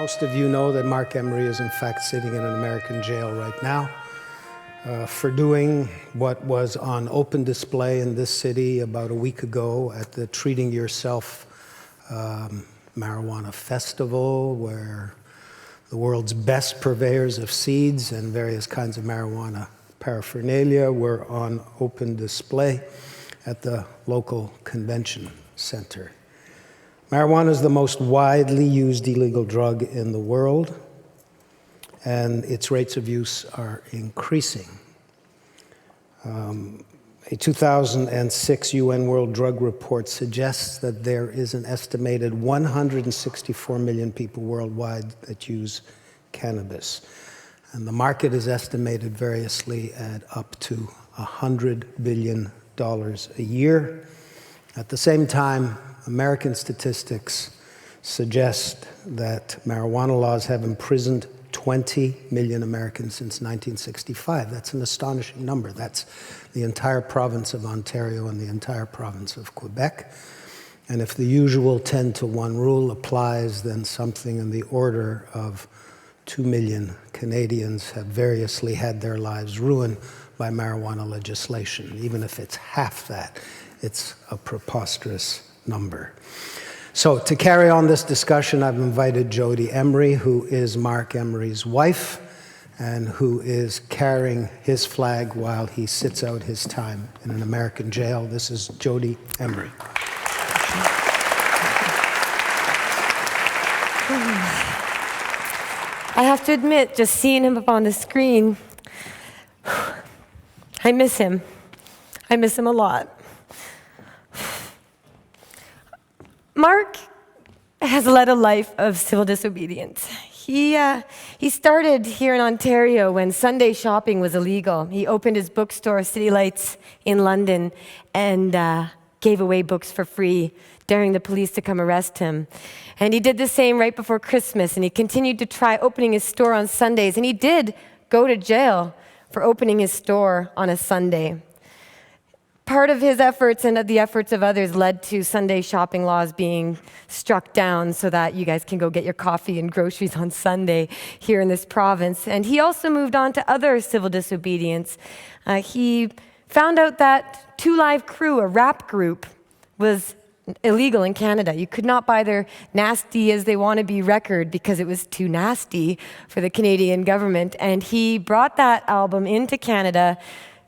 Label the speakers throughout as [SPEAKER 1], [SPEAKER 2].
[SPEAKER 1] Most of you know that Marc Emery is in fact sitting in an American jail right now for doing what was on open display in this city about a week ago at the Treating Yourself marijuana festival, where the world's best purveyors of seeds and various kinds of marijuana paraphernalia were on open display at the local convention center. Marijuana is the most widely used illegal drug in the world, and its rates of use are increasing. A 2006 UN World Drug Report suggests that there is an estimated 164 million people worldwide that use cannabis. And the market is estimated variously at up to $100 billion a year. At the same time, American statistics suggest that marijuana laws have imprisoned 20 million Americans since 1965. That's an astonishing number. That's the entire province of Ontario and the entire province of Quebec. And if the usual 10-to-1 rule applies, then something in the order of 2 million Canadians have variously had their lives ruined by marijuana legislation. Even if it's half that, it's a preposterous number. So to carry on this discussion, I've invited Jodie Emery, who is Marc Emery's wife and who is carrying his flag while he sits out his time in an American jail. This is Jodie Emery.
[SPEAKER 2] I have to admit, just seeing him up on the screen, I miss him. I miss him a lot. Marc has led a life of civil disobedience. He started here in Ontario when Sunday shopping was illegal. He opened his bookstore, City Lights, in London, and gave away books for free, daring the police to come arrest him. And he did the same right before Christmas, and he continued to try opening his store on Sundays, and he did go to jail for opening his store on a Sunday. Part of his efforts and the efforts of others led to Sunday shopping laws being struck down so that you guys can go get your coffee and groceries on Sunday here in this province. And he also moved on to other civil disobedience. He found out that Two Live Crew, a rap group, was illegal in Canada. You could not buy their Nasty As They Want to Be record because it was too nasty for the Canadian government. And he brought that album into Canada,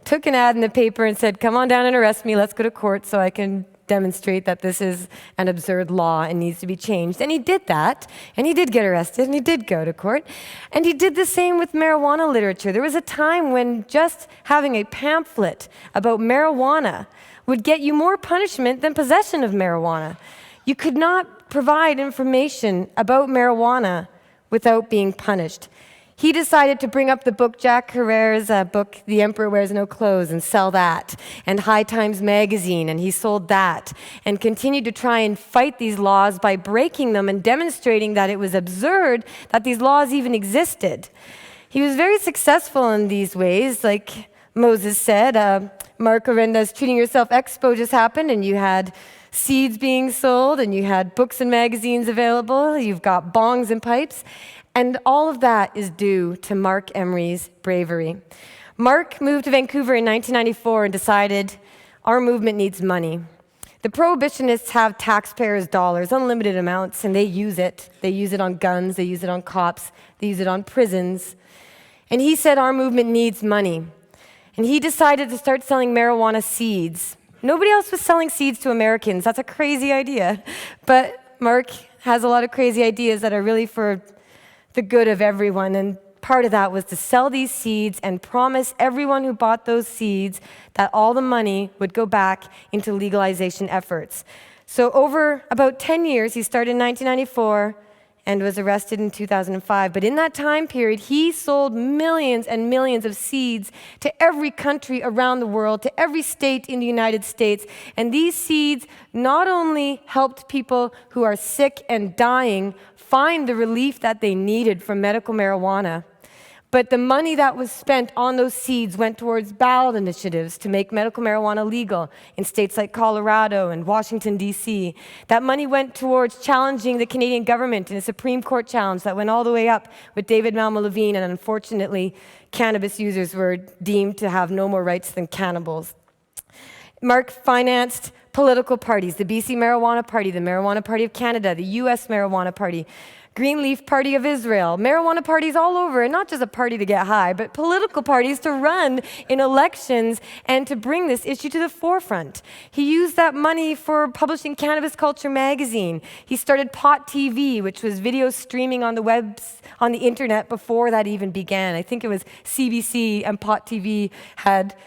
[SPEAKER 2] took an ad in the paper and said, "Come on down and arrest me, let's go to court so I can demonstrate that this is an absurd law and needs to be changed." And he did that, and he did get arrested, and he did go to court. And he did the same with marijuana literature. There was a time when just having a pamphlet about marijuana would get you more punishment than possession of marijuana. You could not provide information about marijuana without being punished. He decided to bring up the book, Jack Herrera's book, The Emperor Wears No Clothes, and sell that, and High Times magazine, and he sold that, and continued to try and fight these laws by breaking them and demonstrating that it was absurd that these laws even existed. He was very successful in these ways. Like Moses said, Marc Emery's Treating Yourself Expo just happened, and you had seeds being sold, and you had books and magazines available, you've got bongs and pipes. And all of that is due to Marc Emery's bravery. Marc moved to Vancouver in 1994 and decided, our movement needs money. The prohibitionists have taxpayers' dollars, unlimited amounts, and they use it. They use it on guns, they use it on cops, they use it on prisons. And he said, our movement needs money. And he decided to start selling marijuana seeds. Nobody else was selling seeds to Americans. That's a crazy idea. But Marc has a lot of crazy ideas that are really for the good of everyone, and part of that was to sell these seeds and promise everyone who bought those seeds that all the money would go back into legalization efforts. So over about 10 years, he started in 1994 and was arrested in 2005. But in that time period, he sold millions and millions of seeds to every country around the world, to every state in the United States. And these seeds not only helped people who are sick and dying find the relief that they needed from medical marijuana, But the money that was spent on those seeds went towards ballot initiatives to make medical marijuana legal in states like Colorado and Washington, D.C. That money went towards challenging the Canadian government in a Supreme Court challenge that went all the way up with David Malma-Levine, and unfortunately, cannabis users were deemed to have no more rights than cannibals. Marc financed political parties, the BC Marijuana Party, the Marijuana Party of Canada, the US Marijuana Party, Greenleaf Party of Israel, marijuana parties all over, and not just a party to get high, but political parties to run in elections and to bring this issue to the forefront. He used that money for publishing Cannabis Culture magazine. He started Pot TV, which was video streaming on the internet before that even began. I think it was CBC and Pot TV had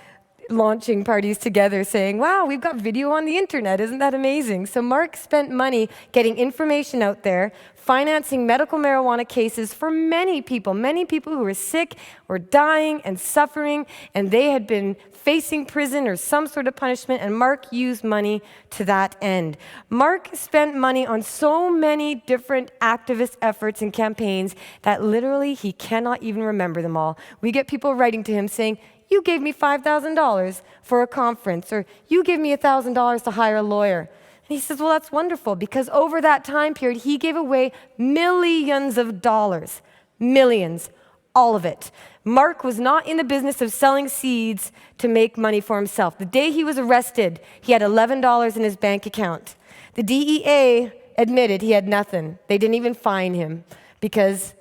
[SPEAKER 2] launching parties together saying, wow, we've got video on the internet, isn't that amazing? So Marc spent money getting information out there, financing medical marijuana cases for many people who were sick or dying and suffering, and they had been facing prison or some sort of punishment, and Marc used money to that end. Marc spent money on so many different activist efforts and campaigns that literally he cannot even remember them all. We get people writing to him saying, you gave me $5,000 for a conference, or you gave me $1,000 to hire a lawyer. And he says, well, that's wonderful, because over that time period, he gave away millions of dollars. Millions. All of it. Marc was not in the business of selling seeds to make money for himself. The day he was arrested, he had $11 in his bank account. The DEA admitted he had nothing. They didn't even fine him, because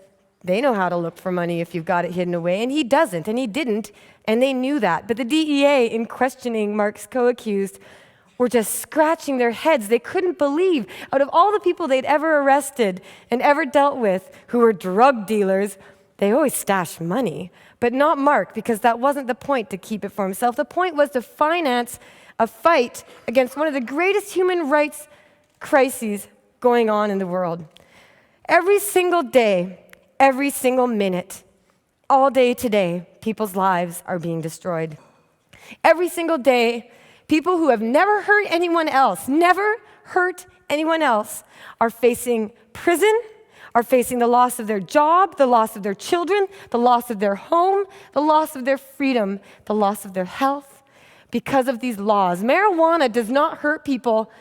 [SPEAKER 2] they know how to look for money if you've got it hidden away, and he doesn't, and he didn't, and they knew that. But the DEA, in questioning Marc's co-accused, were just scratching their heads. They couldn't believe, out of all the people they'd ever arrested and ever dealt with who were drug dealers, they always stashed money. But not Marc, because that wasn't the point to keep it for himself. The point was to finance a fight against one of the greatest human rights crises going on in the world. Every single day, every single minute, all day today, people's lives are being destroyed. Every single day, people who have never hurt anyone else, are facing prison, are facing the loss of their job, the loss of their children, the loss of their home, the loss of their freedom, the loss of their health, because of these laws. Marijuana does not hurt people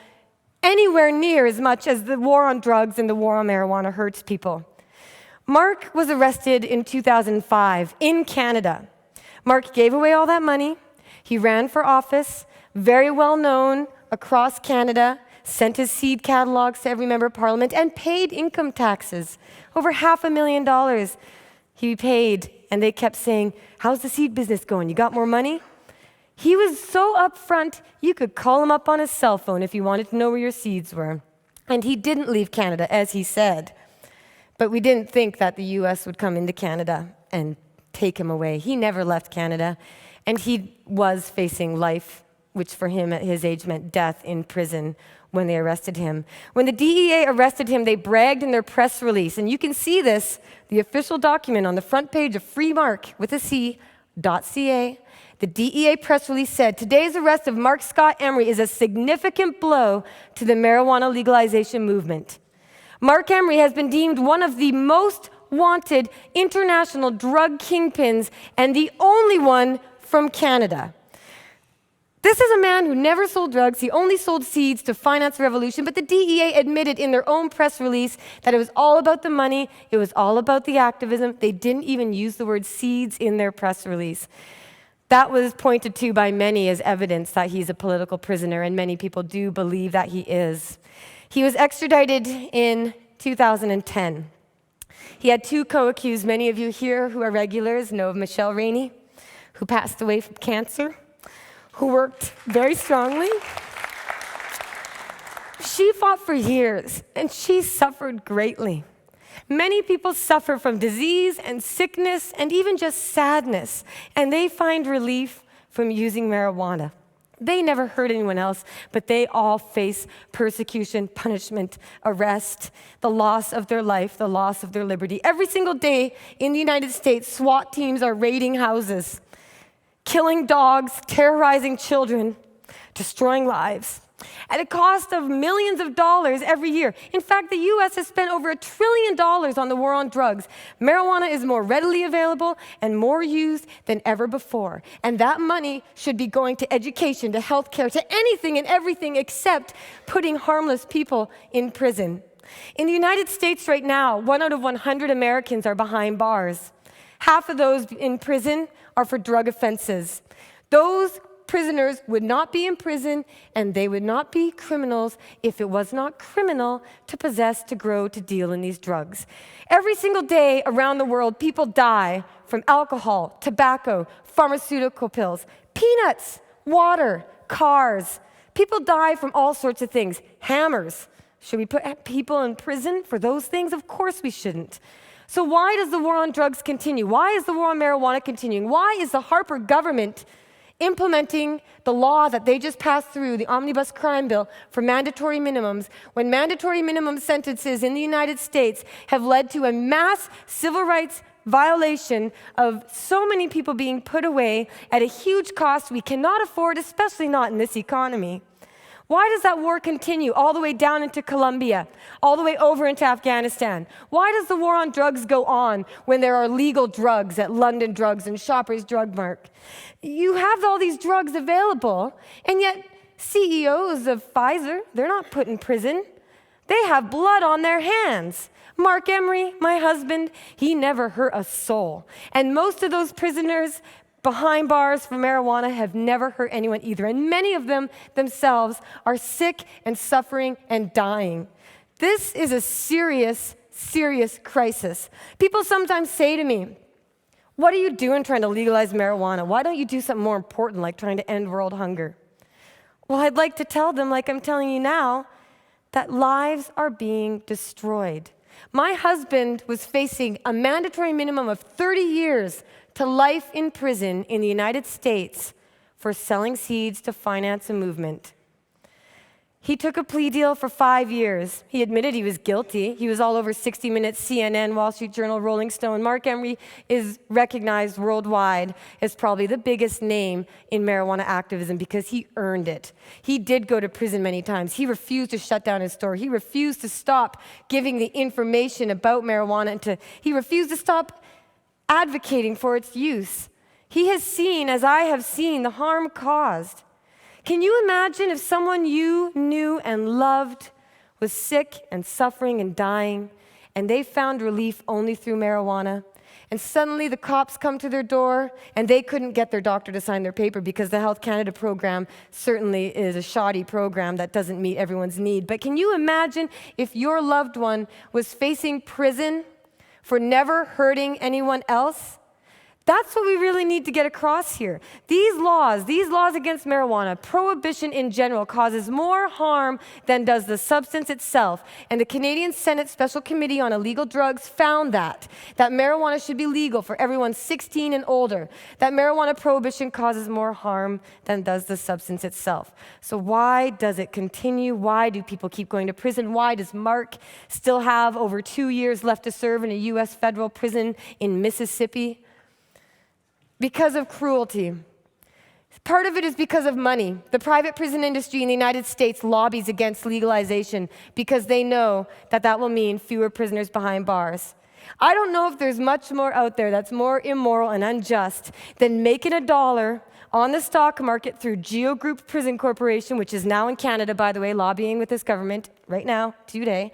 [SPEAKER 2] anywhere near as much as the war on drugs and the war on marijuana hurts people. Marc was arrested in 2005 in Canada. Marc gave away all that money. He ran for office, very well known across Canada, sent his seed catalogs to every member of parliament, and paid income taxes. Over $500,000 he paid, and they kept saying, how's the seed business going? You got more money? He was so upfront, you could call him up on his cell phone if you wanted to know where your seeds were. And he didn't leave Canada, as he said. But we didn't think that the US would come into Canada and take him away. He never left Canada, and he was facing life, which for him at his age meant death in prison when they arrested him. When the DEA arrested him, they bragged in their press release, and you can see this, the official document on the front page of freemarc with a C.ca. The DEA press release said, today's arrest of Marc Scott Emery is a significant blow to the marijuana legalization movement. Marc Emery has been deemed one of the most wanted international drug kingpins and the only one from Canada. This is a man who never sold drugs. He only sold seeds to finance the revolution, but the DEA admitted in their own press release that it was all about the money, it was all about the activism. They didn't even use the word seeds in their press release. That was pointed to by many as evidence that he's a political prisoner, and many people do believe that he is. He was extradited in 2010. He had two co-accused. Many of you here who are regulars know of Michelle Rainey, who passed away from cancer, who worked very strongly. She fought for years, and she suffered greatly. Many people suffer from disease and sickness and even just sadness, and they find relief from using marijuana. They never hurt anyone else, but they all face persecution, punishment, arrest, the loss of their life, the loss of their liberty. Every single day in the United States, SWAT teams are raiding houses, killing dogs, terrorizing children, destroying lives at a cost of millions of dollars every year. In fact, the U.S. has spent over $1 trillion on the war on drugs. Marijuana is more readily available and more used than ever before. And that money should be going to education, to healthcare, to anything and everything except putting harmless people in prison. In the United States right now, 1 out of 100 Americans are behind bars. Half of those in prison are for drug offenses. Those prisoners would not be in prison and they would not be criminals if it was not criminal to possess, to grow, to deal in these drugs. Every single day around the world, people die from alcohol, tobacco, pharmaceutical pills, peanuts, water, cars. People die from all sorts of things. Hammers. Should we put people in prison for those things? Of course we shouldn't. So why does the war on drugs continue? Why is the war on marijuana continuing? Why is the Harper government implementing the law that they just passed through, the Omnibus Crime Bill, for mandatory minimums, when mandatory minimum sentences in the United States have led to a mass civil rights violation of so many people being put away at a huge cost we cannot afford, especially not in this economy? Why does that war continue all the way down into Colombia, all the way over into Afghanistan? Why does the war on drugs go on when there are legal drugs at London Drugs and Shoppers Drug Mart? You have all these drugs available, and yet CEOs of Pfizer, they're not put in prison. They have blood on their hands. Marc Emery, my husband, he never hurt a soul. And most of those prisoners behind bars for marijuana have never hurt anyone either. And many of them themselves are sick and suffering and dying. This is a serious, serious crisis. People sometimes say to me, what are you doing trying to legalize marijuana? Why don't you do something more important like trying to end world hunger? Well, I'd like to tell them, like I'm telling you now, that lives are being destroyed. My husband was facing a mandatory minimum of 30 years to life in prison in the United States for selling seeds to finance a movement. He took a plea deal for 5 years. He admitted he was guilty. He was all over 60 Minutes, CNN, Wall Street Journal, Rolling Stone. Marc Emery is recognized worldwide as probably the biggest name in marijuana activism because he earned it. He did go to prison many times. He refused to shut down his store. He refused to stop giving the information about marijuana. He refused to stop advocating for its use. He has seen, as I have seen, the harm caused. Can you imagine if someone you knew and loved was sick and suffering and dying, and they found relief only through marijuana, and suddenly the cops come to their door, and they couldn't get their doctor to sign their paper because the Health Canada program certainly is a shoddy program that doesn't meet everyone's need. But can you imagine if your loved one was facing prison for never hurting anyone else? That's what we really need to get across here. These laws against marijuana, prohibition in general, causes more harm than does the substance itself. And the Canadian Senate Special Committee on Illegal Drugs found that marijuana should be legal for everyone 16 and older, that marijuana prohibition causes more harm than does the substance itself. So why does it continue? Why do people keep going to prison? Why does Marc still have over 2 years left to serve in a U.S. federal prison in Mississippi? Because of cruelty. Part of it is because of money. The private prison industry in the United States lobbies against legalization because they know that that will mean fewer prisoners behind bars. I don't know if there's much more out there that's more immoral and unjust than making $1 on the stock market through Geo Group Prison Corporation, which is now in Canada, by the way, lobbying with this government right now, today.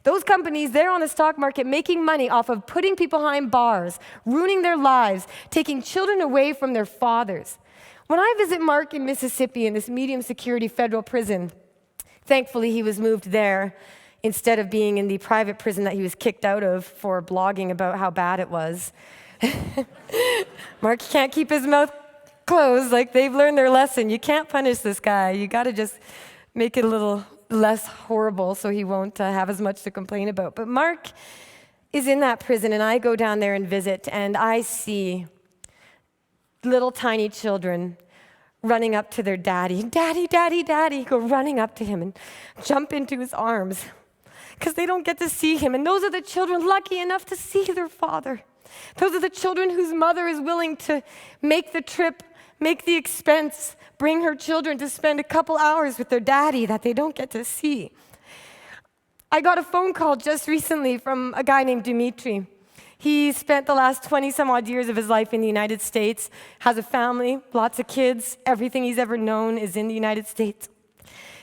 [SPEAKER 2] Those companies, they're on the stock market making money off of putting people behind bars, ruining their lives, taking children away from their fathers. When I visit Marc in Mississippi in this medium security federal prison, thankfully he was moved there instead of being in the private prison that he was kicked out of for blogging about how bad it was. Marc can't keep his mouth closed, like they've learned their lesson. You can't punish this guy. You got to just make it a little less horrible so he won't have as much to complain about. But Marc is in that prison, and I go down there and visit, and I see little tiny children running up to their daddy. Daddy, daddy, daddy. Go running up to him and jump into his arms because they don't get to see him. And those are the children lucky enough to see their father. Those are the children whose mother is willing to make the trip, make the expense, bring her children to spend a couple hours with their daddy that they don't get to see. I got a phone call just recently from a guy named Dimitri. He spent the last 20 some odd years of his life in the United States, has a family, lots of kids, everything he's ever known is in the United States.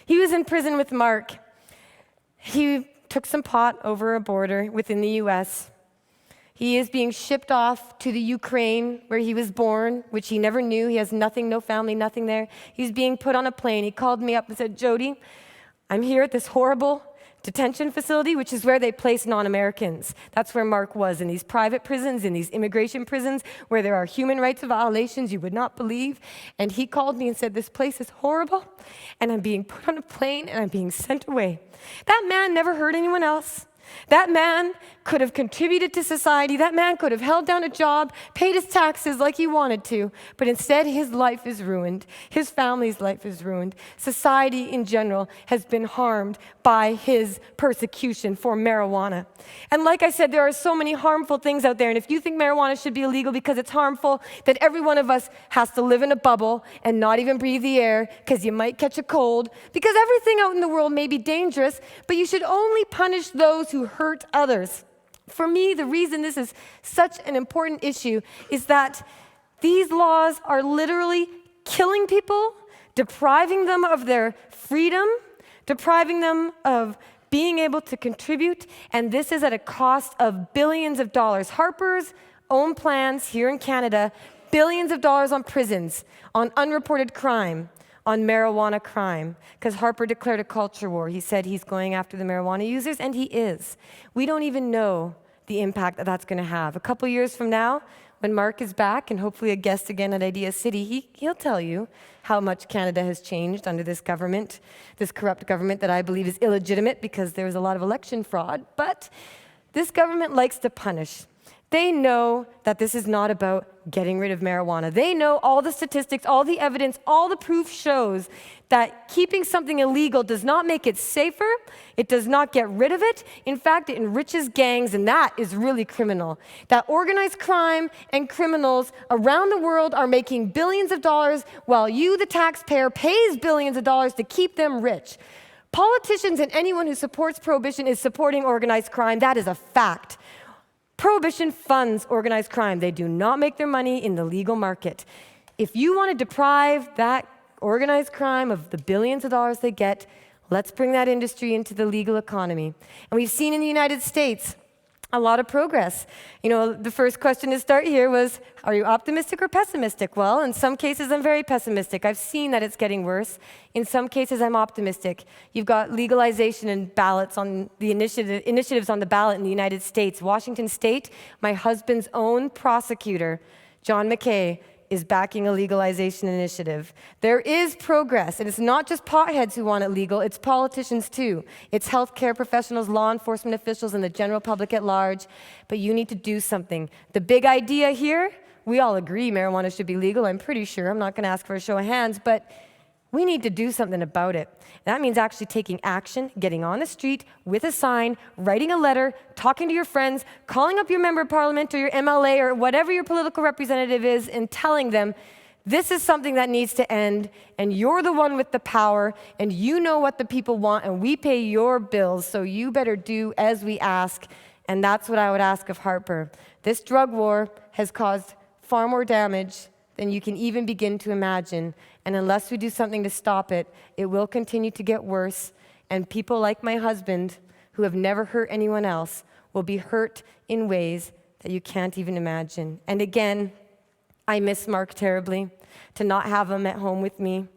[SPEAKER 2] He was in prison with Marc. He took some pot over a border within the US. He is being shipped off to the Ukraine where he was born, which he never knew. He has nothing, no family, nothing there. He's being put on a plane. He called me up and said, Jodie, I'm here at this horrible detention facility, which is where they place non-Americans. That's where Marc was, in these private prisons, in these immigration prisons, where there are human rights violations you would not believe. And he called me and said, this place is horrible, and I'm being put on a plane, and I'm being sent away. That man never hurt anyone else. That man could have contributed to society. That man could have held down a job, paid his taxes like he wanted to, but instead his life is ruined. His family's life is ruined. Society in general has been harmed by his persecution for marijuana. And like I said, there are so many harmful things out there, and if you think marijuana should be illegal because it's harmful, then every one of us has to live in a bubble and not even breathe the air because you might catch a cold, because everything out in the world may be dangerous, but you should only punish those who hurt others. For me, the reason this is such an important issue is that these laws are literally killing people, depriving them of their freedom, depriving them of being able to contribute, and this is at a cost of billions of dollars. Harper's own plans here in Canada, billions of dollars on prisons, on unreported crime, on marijuana crime, because Harper declared a culture war. He said he's going after the marijuana users, and he is. We don't even know the impact that that's going to have. A couple years from now, when Marc is back, and hopefully a guest again at Idea City, he'll tell you how much Canada has changed under this government, this corrupt government that I believe is illegitimate because there's a lot of election fraud. But this government likes to punish. They know that this is not about getting rid of marijuana. They know all the statistics, all the evidence, all the proof shows that keeping something illegal does not make it safer. It does not get rid of it. In fact, it enriches gangs, and that is really criminal. That organized crime and criminals around the world are making billions of dollars while you, the taxpayer, pays billions of dollars to keep them rich. Politicians and anyone who supports prohibition is supporting organized crime. That is a fact. Prohibition funds organized crime. They do not make their money in the legal market. If you want to deprive that organized crime of the billions of dollars they get, let's bring that industry into the legal economy. And we've seen in the United States a lot of progress. You know, the first question to start here was, are you optimistic or pessimistic? Well, in some cases, I'm very pessimistic. I've seen that it's getting worse. In some cases, I'm optimistic. You've got legalization and ballots on the initiatives on the ballot in the United States. Washington State, my husband's own prosecutor, John McKay, is backing a legalization initiative. There is progress, and it's not just potheads who want it legal, it's politicians too. It's healthcare professionals, law enforcement officials, and the general public at large, but you need to do something. The big idea here, we all agree marijuana should be legal, I'm pretty sure. I'm not gonna ask for a show of hands, but we need to do something about it. That means actually taking action, getting on the street with a sign, writing a letter, talking to your friends, calling up your member of parliament or your MLA or whatever your political representative is and telling them, this is something that needs to end, and you're the one with the power, and you know what the people want, and we pay your bills, so you better do as we ask. And that's what I would ask of Harper. This drug war has caused far more damage than you can even begin to imagine. And unless we do something to stop it, it will continue to get worse. And people like my husband, who have never hurt anyone else, will be hurt in ways that you can't even imagine. And again, I miss Marc terribly. To not have him at home with me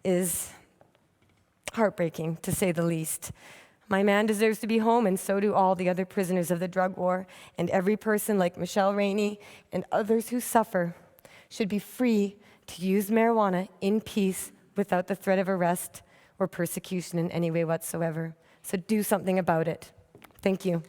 [SPEAKER 2] is heartbreaking, to say the least. My man deserves to be home, and so do all the other prisoners of the drug war. And every person like Michelle Rainey and others who suffer should be free to use marijuana in peace without the threat of arrest or persecution in any way whatsoever. So do something about it. Thank you.